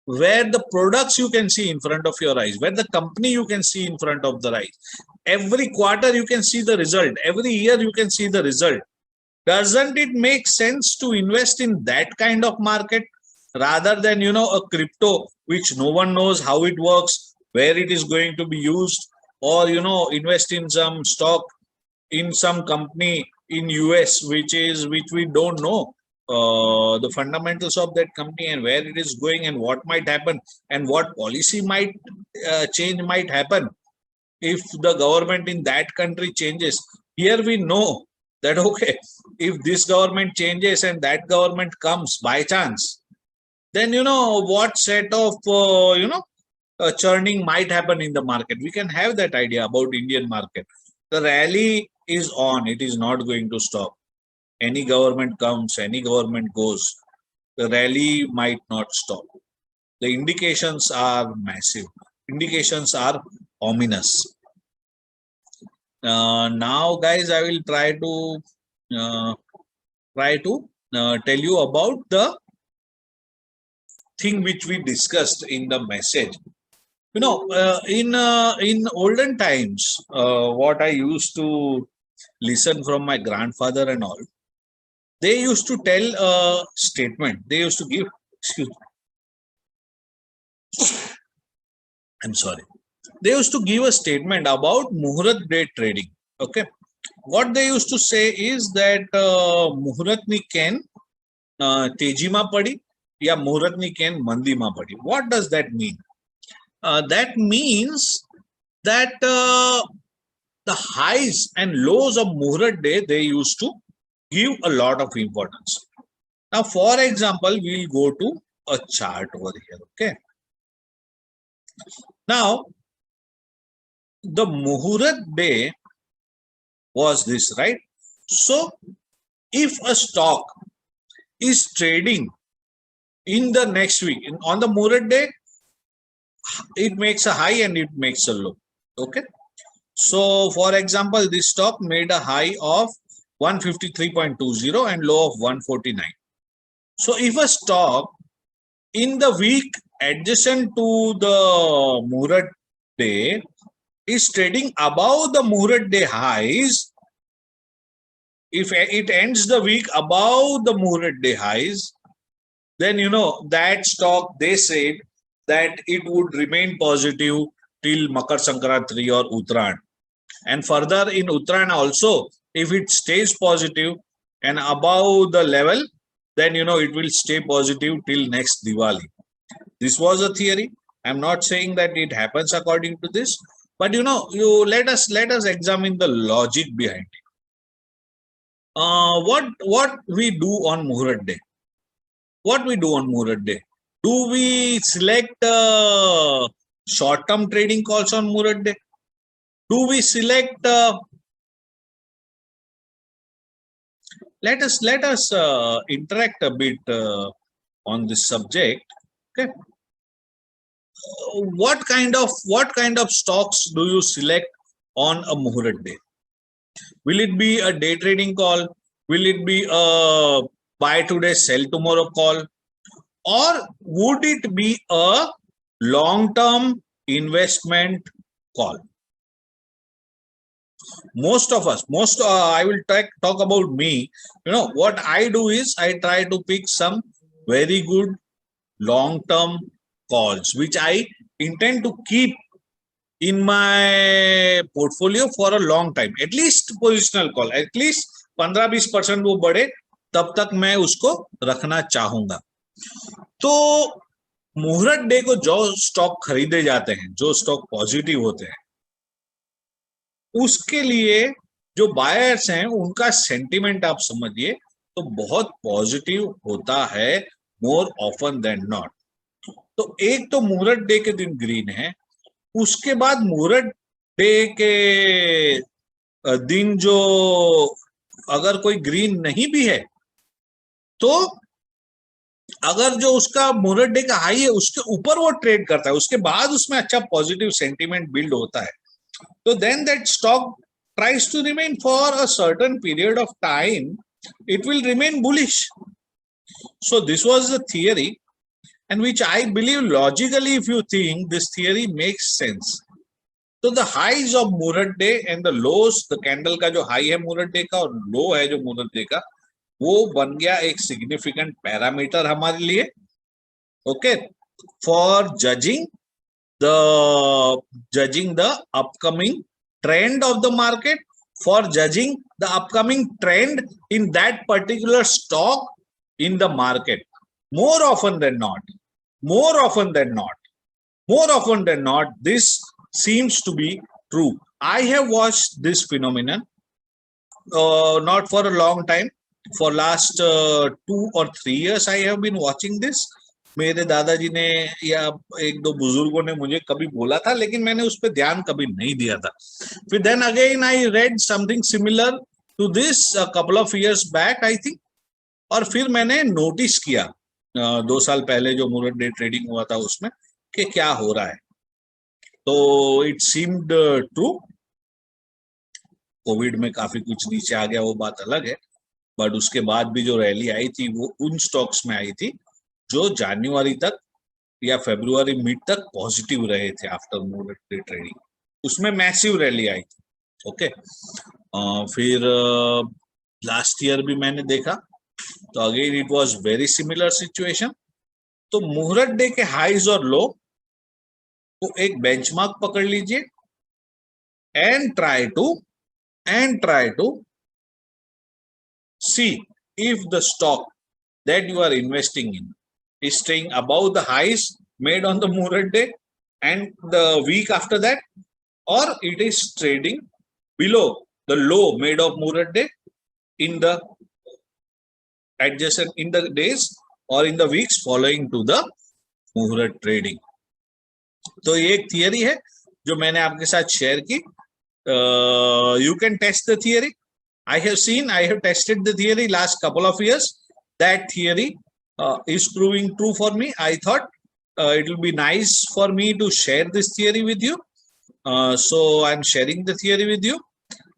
where the products you can see in front of your eyes, where the company you can see in front of the eyes, every quarter you can see the result, every year you can see the result. Doesn't it make sense to invest in that kind of market rather than a crypto which no one knows how it works, where it is going to be used, or invest in some stock in some company in US which we don't know the fundamentals of that company and where it is going and what might happen and what policy might change might happen if the government in that country changes. Here we know that okay, if this government changes and that government comes by chance, then what set of churning might happen in the market. We can have that idea about Indian market. The rally is on, it is not going to stop. Any government comes, any government goes, the rally might not stop. The indications are massive, indications are ominous. Now guys, I will try to tell you about the thing which we discussed in the message. In olden times, what I used to listen from my grandfather and all, they used to tell a statement. They used to give, excuse me, I'm sorry. They used to give a statement about Muhurat day trading. Okay. What they used to say is that Muhurat ni ken teji ma padi ya Muhurat ni ken mandi ma padi. What does that mean? That means that the highs and lows of Muhurat day, they used to give a lot of importance. Now, for example, we'll go to a chart over here. Okay. Now, the Muhurat day was this, right? So, if a stock is trading in the next week, on the Muhurat day, it makes a high and it makes a low. Okay. So, for example, this stock made a high of 153.20 and low of 149. So if a stock in the week adjacent to the Muhurat day is trading above the Muhurat day highs, if it ends the week above the Muhurat day highs, then that stock, they said that it would remain positive till Makar Sankranti or Uttarayan. And further in Uttarayan also, if it stays positive and above the level, then it will stay positive till next Diwali. This was a theory. I'm not saying that it happens according to this, but you let us examine the logic behind it. What we do on Muhurat day? What we do on Muhurat day? Do we select short-term trading calls on Muhurat day? Do we select? Let us interact a bit on this subject. Okay. What kind of stocks do you select on a Muhurat day? Will it be a day trading call? Will it be a buy today, sell tomorrow call? Or would it be a long-term investment call? Most of us, I will talk about me. What I do is I try to pick some very good long-term calls, which I intend to keep in my portfolio for a long time. At least positional call, at least 15-20% वो बढ़े तब तक मैं उसको रखना चाहूंगा. तो मुहूर्त डे को जो स्टॉक खरीदे जाते हैं, जो स्टॉक पॉजिटिव होते हैं, उसके लिए जो बायर्स हैं उनका सेंटिमेंट आप समझिए तो बहुत पॉजिटिव होता है, मोर ऑफन देन नॉट. तो एक तो मुहूर्त डे के दिन ग्रीन है, उसके बाद मुहूर्त डे के दिन जो अगर कोई ग्रीन नहीं भी है तो अगर जो उसका मुहूर्त डे का हाई है उसके ऊपर वो ट्रेड करता है, उसके बाद उसमें अच्छा पॉजिटिव सेंटिमेंट बिल्ड होता है, तो then that stock tries to remain for a certain period of time, it will remain bullish. So this was the theory, and which I believe logically, if you think, this theory makes sense. So the highs of Muhurat day and the lows, the candle का जो high है Muhurat day का और low है जो Muhurat day का, वो बन गया एक significant parameter हमारे लिए. Okay, for judging the upcoming trend of the market, for judging the upcoming trend in that particular stock in the market. More often than not, this seems to be true. I have watched this phenomenon not for a long time. For last 2 or 3 years I have been watching this. मेरे दादाजी ने या एक दो बुजुर्गों ने मुझे कभी बोला था, लेकिन मैंने उस पर ध्यान कभी नहीं दिया था. फिर then again I read something similar to this a couple of years back I think, और फिर मैंने नोटिस किया 2 साल पहले जो मुहूर्त डे ट्रेडिंग हुआ था उसमें कि क्या हो रहा है. तो इट सीम्ड ट्रू. कोविड में काफी कुछ नीचे आ गया, वो बात अलग है, बट उसके बाद भी जो रैली आई थी वो उन स्टॉक्स में आई थी जो जनवरी तक या फरवरी मिड तक पॉजिटिव रहे थे आफ्टर मुहूर्त डे ट्रेडिंग. उसमें मैसिव रैली आई थी. ओके, फिर लास्ट ईयर भी मैंने देखा तो again it was very similar situation. तो मुहूर्त डे के हाईज और लो को एक बेंचमार्क पकड़ लीजिए and try to see if the stock that you are investing in is staying above the highs made on the Muhurat day and the week after that, or it is trading below the low made of Muhurat day in the adjacent, in the days or in the weeks following to the Muhurat trading. तो ये एक theory है जो मैंने आपके साथ share की. You can test the theory. I have tested the theory last couple of years. That theory is proving true for me. I thought it will be nice for me to share this theory with you. So I'm sharing the theory with you.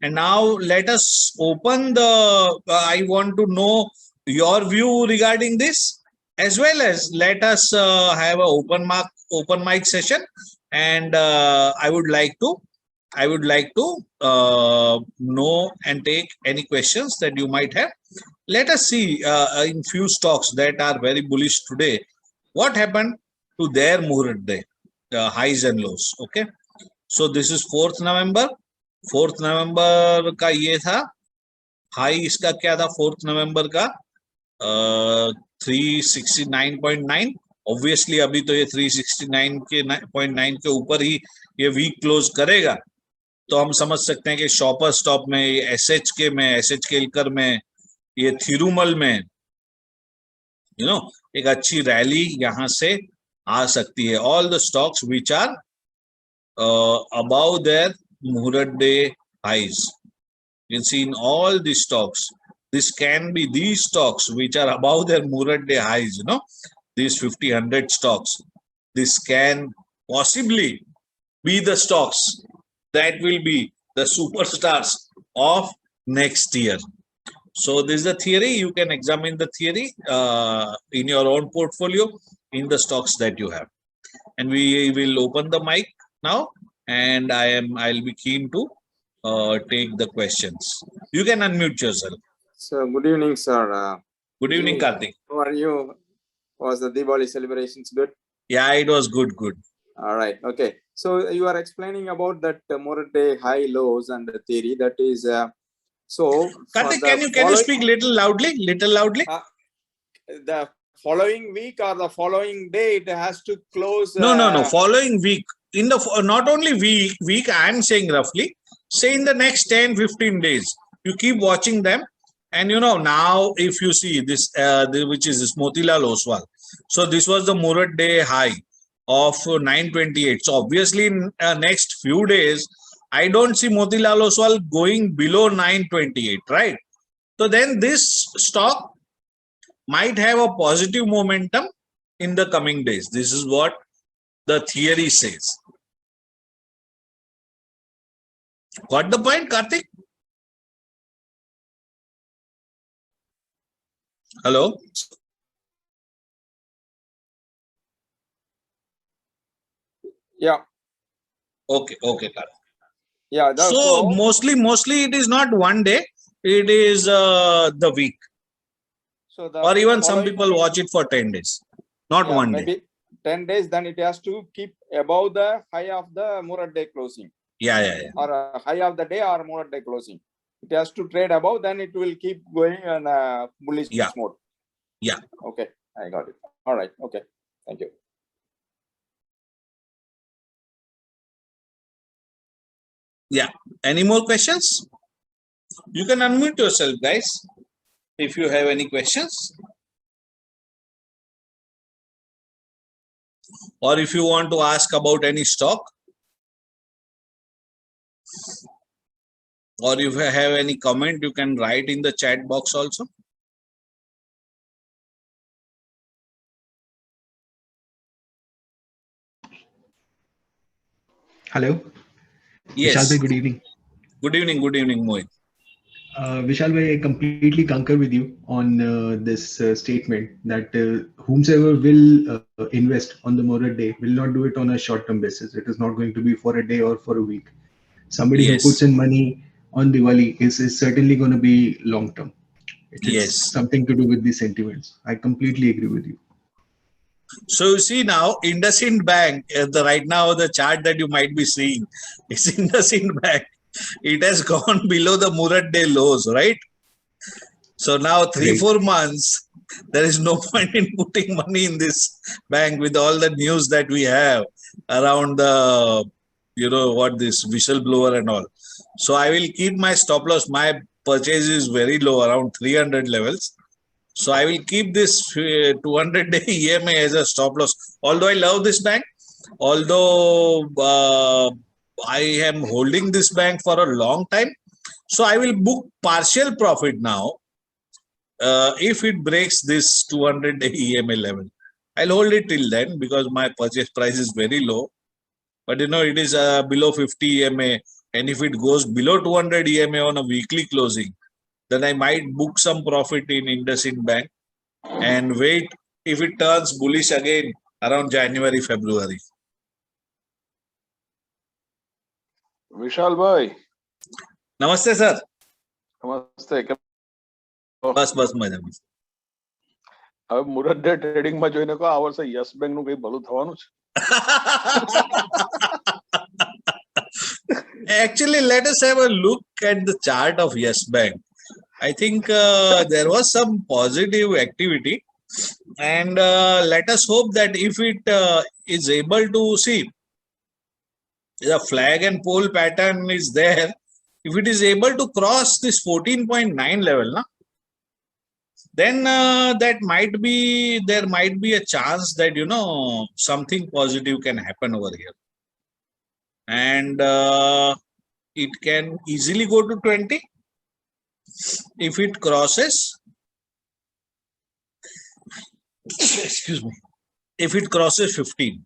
And now let us open the, I want to know your view regarding this, as well as let us have a open mic session, and I would like to know and take any questions that you might have. Let us see in few stocks that are very bullish today, what happened to their Muhurat day, highs and lows. Okay, so this is 4th November. 4th November का ये था high, इसका क्या था 4th November का 369.9. Obviously अभी तो ये 369 के 0.9 के ऊपर ही ये वीक क्लोज करेगा, तो हम समझ सकते हैं कि शॉपर स्टॉप में, एसएच के में, एसएच केलकर में, ये थिरुमल में एक अच्छी रैली यहां से आ सकती है. All the stocks which are above their Muhurat day highs. You can see in all these stocks, this can be these stocks which are above their Muhurat day highs, these 50, 100 stocks. This can possibly be the stocks that will be the superstars of next year. So this is the theory. You can examine the theory in your own portfolio in the stocks that you have. And we will open the mic now, and I'll be keen to take the questions. You can unmute yourself. So good evening, sir. Good evening, Karthik. How are you? Was the Diwali celebrations good? Yeah, it was good. All right. Okay. So you are explaining about that Muhurat day high lows and the theory that is. So Karthik, can you speak little loudly? The following week or the following day, it has to close. No. Following week. In the not only week, I am saying roughly, say in the next 10-15 days, you keep watching them, and now if you see this, which is this Motilal Oswal. So this was the Muhurat day high of 928. So obviously in next few days, I don't see Motilal Oswal going below 928, right? So then this stock might have a positive momentum in the coming days. This is what the theory says. Got the point, Karthik? Hello? Yeah. Okay, Karthik. Yeah. So mostly it is not one day, it is the week. So or even some people watch it for 10 days, not one day. Maybe 10 days, then it has to keep above the high of the Muhurat day closing. Yeah. Or high of the day or Muhurat day closing. It has to trade above, then it will keep going in a bullish mode. Yeah. Okay, I got it. All right. Okay. Thank you. Yeah. Any more questions? You can unmute yourself, guys, if you have any questions. Or if you want to ask about any stock. Or if you have any comment, you can write in the chat box also. Hello. Yes. Vishal bhai, good evening. Good evening, Mohit. Vishal bhai, I completely concur with you on this statement that whomsoever will invest on the Muhurat day will not do it on a short-term basis. It is not going to be for a day or for a week. Somebody who puts in money on Diwali is certainly going to be long-term. It is something to do with the sentiments. I completely agree with you. So you see now, IndusInd Bank, right now the chart that you might be seeing is IndusInd Bank. It has gone below the Muhurat day lows, right? So now 3-4 months, there is no point in putting money in this bank with all the news that we have around the, this whistleblower and all. So I will keep my stop loss. My purchase is very low, around 300 levels. So I will keep this 200-day EMA as a stop loss. Although I love this bank, although I am holding this bank for a long time, so I will book partial profit now. If it breaks this 200-day EMA level, I'll hold it till then because my purchase price is very low. But it is below 50 EMA, and if it goes below 200 EMA on a weekly closing, then I might book some profit in IndusInd Bank and wait if it turns bullish again around January, February. विशाल भाई Namaste, sir. નમસ્તે કેમ બસ મજામાં. હવે મુરત day trading માં જોઈને કહો આ વર્ષે યસ બેંક નું કઈ ભલું થવાનું છે Actually, let us have a look at the chart of Yes Bank. I think there was some positive activity, and let us hope that if it is able to see the flag and pole pattern is there, if it is able to cross this 14.9 level, na, then there might be a chance that something positive can happen over here, and it can easily go to 20 if it crosses. Excuse me. If it crosses 15,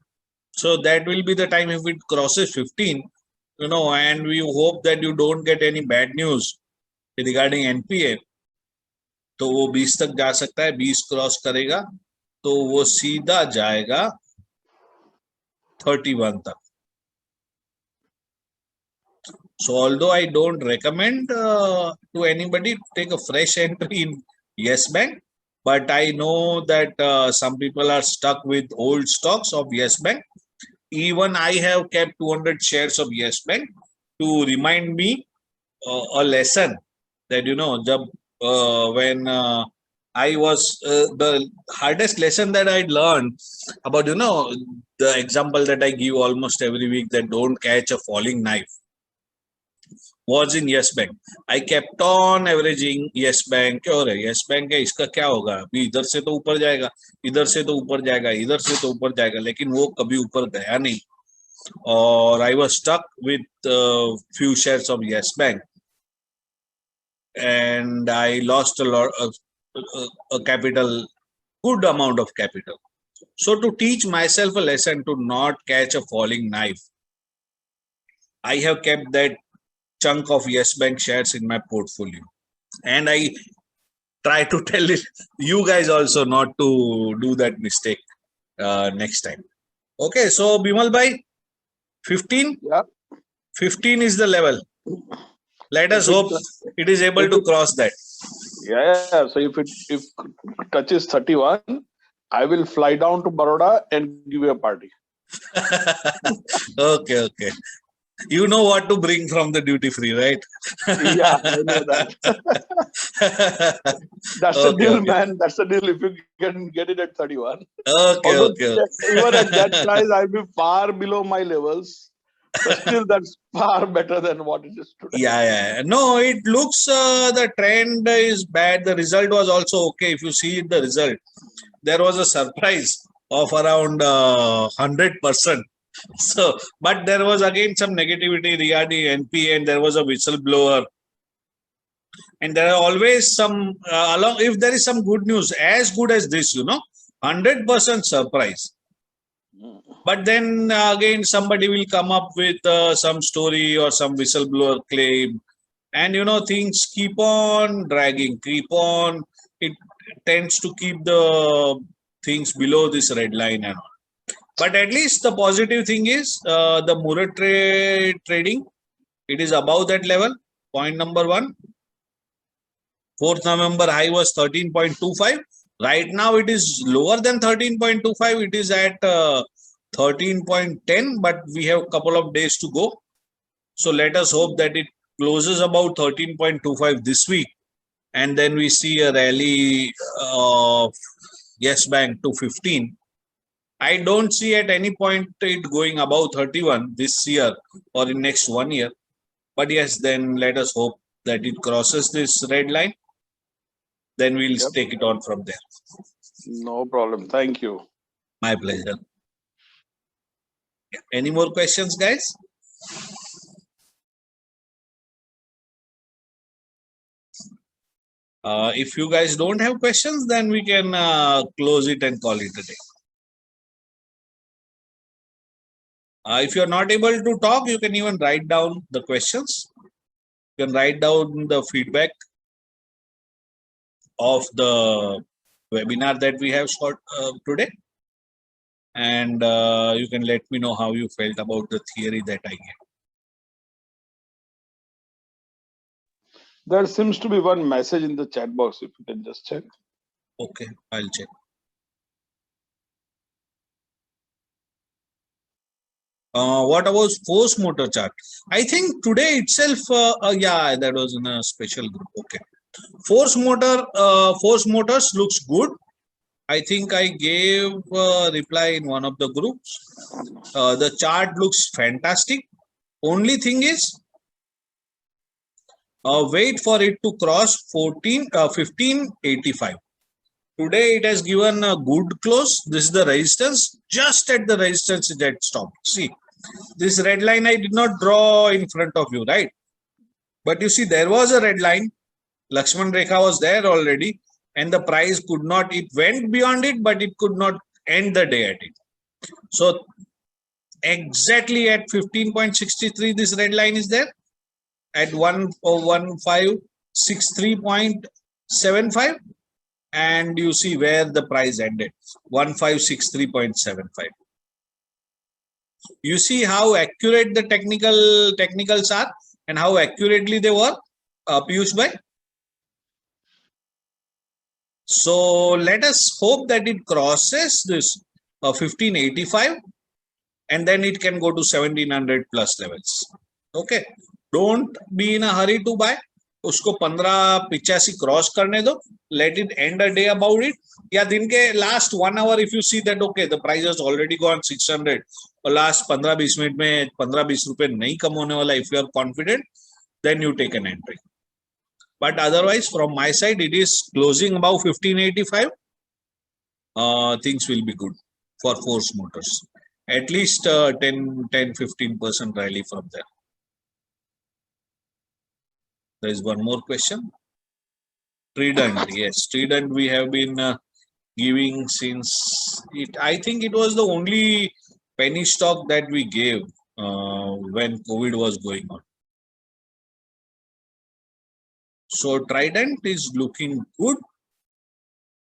so that will be the time. If it crosses 15, and we hope that you don't get any bad news regarding NPA, तो वो 20 तक जा सकता है. 20 cross करेगा तो वो सीधा जाएगा 31 तक. So although I don't recommend to anybody to take a fresh entry in Yes Bank, but I know that some people are stuck with old stocks of Yes Bank. Even I have kept 200 shares of Yes Bank to remind me a lesson that when I was the hardest lesson that I learned about the example that I give almost every week, that don't catch a falling knife, was in Yes Bank. I kept on averaging Yes Bank. क्यों रे Yes Bank है, इसका क्या होगा, अभी इधर से तो ऊपर जाएगा, इधर से तो ऊपर जाएगा, इधर से तो ऊपर जाएगा, लेकिन वो कभी ऊपर गया नहीं. और I was stuck with few shares of Yes Bank, and I lost a lot of capital, good amount of capital. So to teach myself a lesson to not catch a falling knife, I have kept that chunk of Yes Bank shares in my portfolio, and I try to tell you guys also not to do that mistake next time. Okay, so Bimal bhai, 15? Yeah. 15 is the level. Let us hope it is able to cross that. yeah so if it touches 31 I will fly down to Baroda and give you a party. Okay. You know what to bring from the duty free, right? Yeah, I know that. That's the deal, man. That's the deal. If you can get it at 31. Okay. Even at that price, I'll be far below my levels. But still, that's far better than what it is today. Yeah. No, it looks the trend is bad. The result was also okay. If you see the result, there was a surprise of around 100%. So, but there was again some negativity regarding NPA, and there was a whistleblower, and there are always some if there is some good news as good as this, 100% surprise. But then again, somebody will come up with some story or some whistleblower claim, and things keep on dragging, it tends to keep the things below this red line and all. But at least the positive thing is the Murat trading, it is above that level. Point number 1. 4th November high was 13.25. Right now it is lower than 13.25. It is at 13.10, but we have a couple of days to go. So let us hope that it closes about 13.25 this week, and then we see a rally of Yes Bank to 15. I don't see at any point it going above 31 this year or in next 1 year. But yes, then let us hope that it crosses this red line. Then we'll take it on from there. No problem. Thank you. My pleasure. Any more questions, guys? If you guys don't have questions, then we can close it and call it a day. If you're not able to talk, you can even write down the questions. You can write down the feedback of the webinar that we have shot today. And you can let me know how you felt about the theory that I gave. There seems to be one message in the chat box. If you can just check. Okay, I'll check. What about force motor chart? I think today itself, yeah, that was in a special group. Okay, force motors looks good. I think I gave a reply in one of the groups. The chart looks fantastic. Only thing is, wait for it to cross 1585. Today it has given a good close. This is the resistance. Just at the resistance it had stopped. See, this red line I did not draw in front of you, right? But you see, there was a red line. Lakshman Rekha was there already, and the price could not, it went beyond it, but it could not end the day at it. So exactly at 15.63, this red line is there. At 1563.75, and you see where the price ended, 1563.75. You see how accurate the technicals are and how accurately they work, Piyush bhai. So let us hope that it crosses this 1585, and then it can go to 1700 plus levels. Okay, don't be in a hurry to buy. उसको 1585 cross करने दो. Let it end a day about it. या दिन के last 1 hour, if you see that okay, the price has already gone 600, और last 15-20 minute में 15-20 रुपए नहीं कम होने वाला, if you are confident, then you take an entry. But otherwise, from my side, it is closing above 1585. Things will be good for force motors. At least 10-15% rally from there. There is one more question. Trident, yes, Trident we have been giving since it. I think it was the only penny stock that we gave when COVID was going on. So Trident is looking good.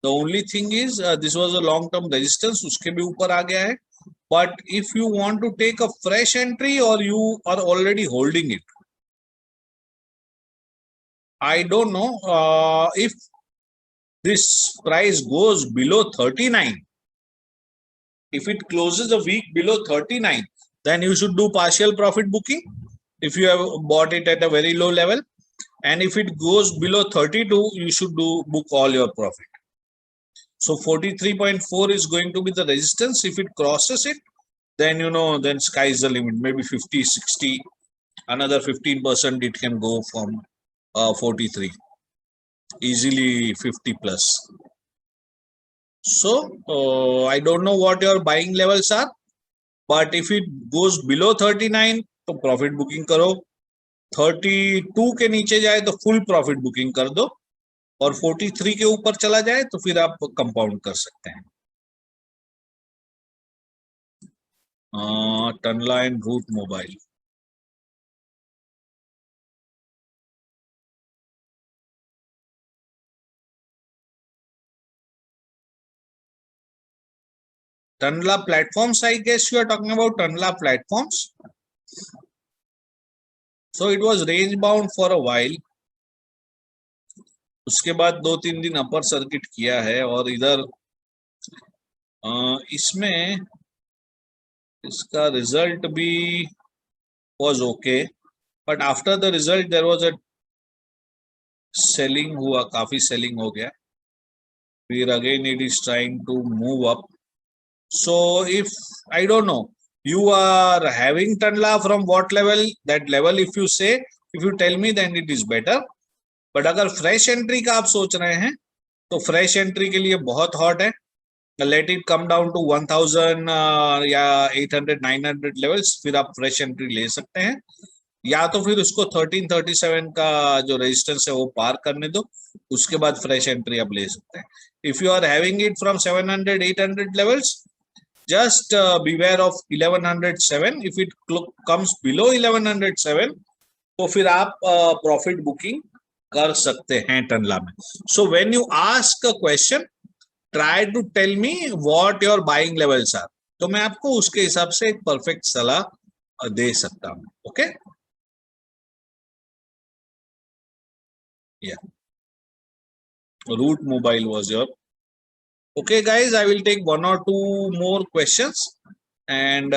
The only thing is this was a long-term resistance. उसके भी ऊपर आ गया है. But if you want to take a fresh entry or you are already holding it, I don't know if this price goes below 39. If it closes a week below 39, then you should do partial profit booking if you have bought it at a very low level. And if it goes below 32, you should book all your profit. So 43.4 is going to be the resistance. If it crosses it, then then sky is the limit. Maybe 50, 60, another 15% it can go from 43, easily 50 plus. So I don't know what your buying levels are, but if it goes below 39, तो profit booking करो. 32 के नीचे जाए तो full profit booking कर दो, और 43 के ऊपर चला जाए तो फिर आप कंपाउंड कर सकते हैं. Tanla and Root Mobile. Tanla platforms, I guess you are talking about Tanla platforms. So it was range bound for a while. उसके बाद 2-3 दिन अपर सर्किट किया है, और इधर इसमें इसका रिजल्ट भी was okay, but after the result there was a selling हुआ, काफी selling हो गया. फिर again it is trying to move up. So if I don't know, you are having Tanla from what level? That level, if you tell me, then it is better. But अगर fresh entry का आप सोच रहे हैं, तो fresh entry के लिए बहुत hot है. Let it come down to 1000 या 800-900 levels, फिर आप fresh entry ले सकते हैं. या तो फिर उसको 1337 का जो रेजिस्टेंस है वो पार करने दो, उसके बाद fresh entry आप ले सकते हैं. If you are having it from 700-800 levels, just beware of 1107. If it comes below 1107, तो फिर आप profit booking कर सकते हैं टनला में. So when you ask a question, try to tell me what your buying levels are. तो मैं आपको उसके हिसाब से एक परफेक्ट सलाह दे सकता हूं. Okay, yeah. Root Mobile was your. Okay, guys, I will take one or two more questions and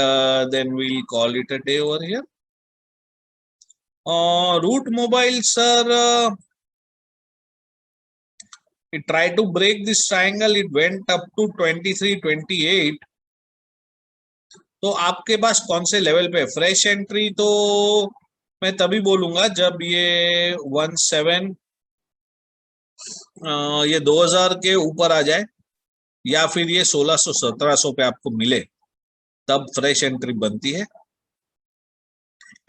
then we'll call it a day over here. Root Mobile, sir, it tried to break this triangle. It went up to 23-28. तो आपके पास कौन से level पे fresh entry? तो मैं तभी बोलूंगा जब ये 17 ये 2000 के ऊपर आ जाए या फिर ये 1600-1700 पे आपको मिले, तब फ्रेश एंट्री बनती है.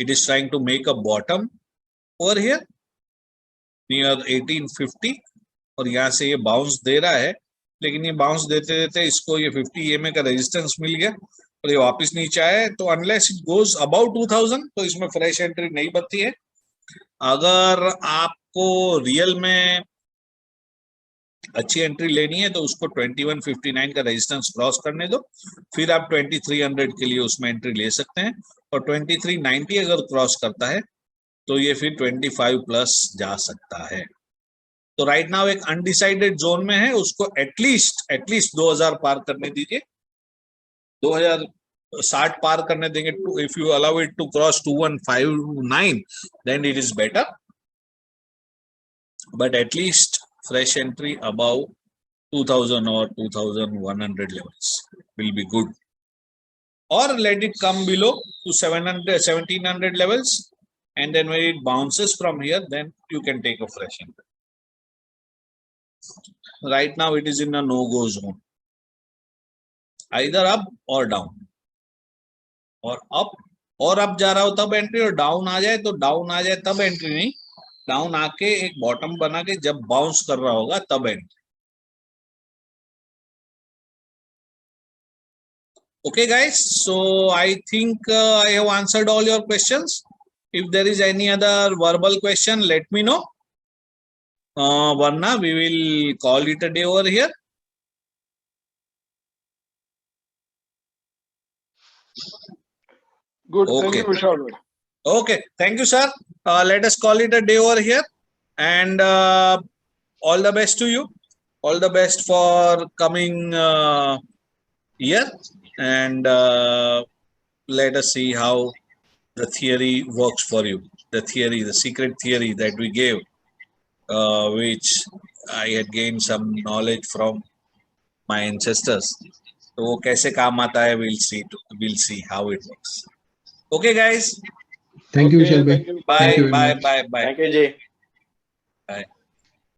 It is trying to make a bottom over here near 1850 और यहाँ से ये बाउंस दे रहा है, लेकिन ये बाउंस देते देते इसको ये 50 EMA का रेजिस्टेंस मिल गया और ये वापस नीचे आया. तो अनलेस इट गोज अबाउट 2000 तो इसमें फ्रेश एंट्री नहीं बनती है. अगर आपको रियल में अच्छी एंट्री लेनी है तो उसको 2159 का रेजिस्टेंस क्रॉस करने दो, फिर आप 2300 के लिए उसमें एंट्री ले सकते हैं. और 2390 अगर क्रॉस करता है तो ये फिर 25 प्लस जा सकता है. तो राइट नाउ एक अनडिसाइडेड जोन में है, उसको एटलीस्ट 2000 पार करने दीजिए. 2060 पार करने देंगे. If you allow it to cross 2159 then it is better, but at least fresh entry above 2000 or 2100 levels will be good, or let it come below to 1700 levels, and then when it bounces from here then you can take a fresh entry. Right now it is in a no-go zone, either up or down, or up और up जा रहा हो तब entry, और down आ जाए तो down आ जाए तब एंट्री नहीं, डाउन आके एक बॉटम बना के जब बाउंस कर रहा होगा तब entry. Okay, guys, so I think I have answered all your questions. If there is any other verbal question, let me know. Varna, we will call it a day over here. Good. Thank Okay. you, Vishal. Okay, thank you, sir. Let us call it a day over here, and all the best to you. All the best for coming year, and let us see how the theory works for you. The theory, the secret theory that we gave, which I had gained some knowledge from my ancestors. तो वो कैसे काम आता है, we'll see how it works. Okay, guys. Thank you, Okay, Vishal bhai. thank you. Bye, Thank you very bye, much. bye, bye. Thank you, Jay. Bye.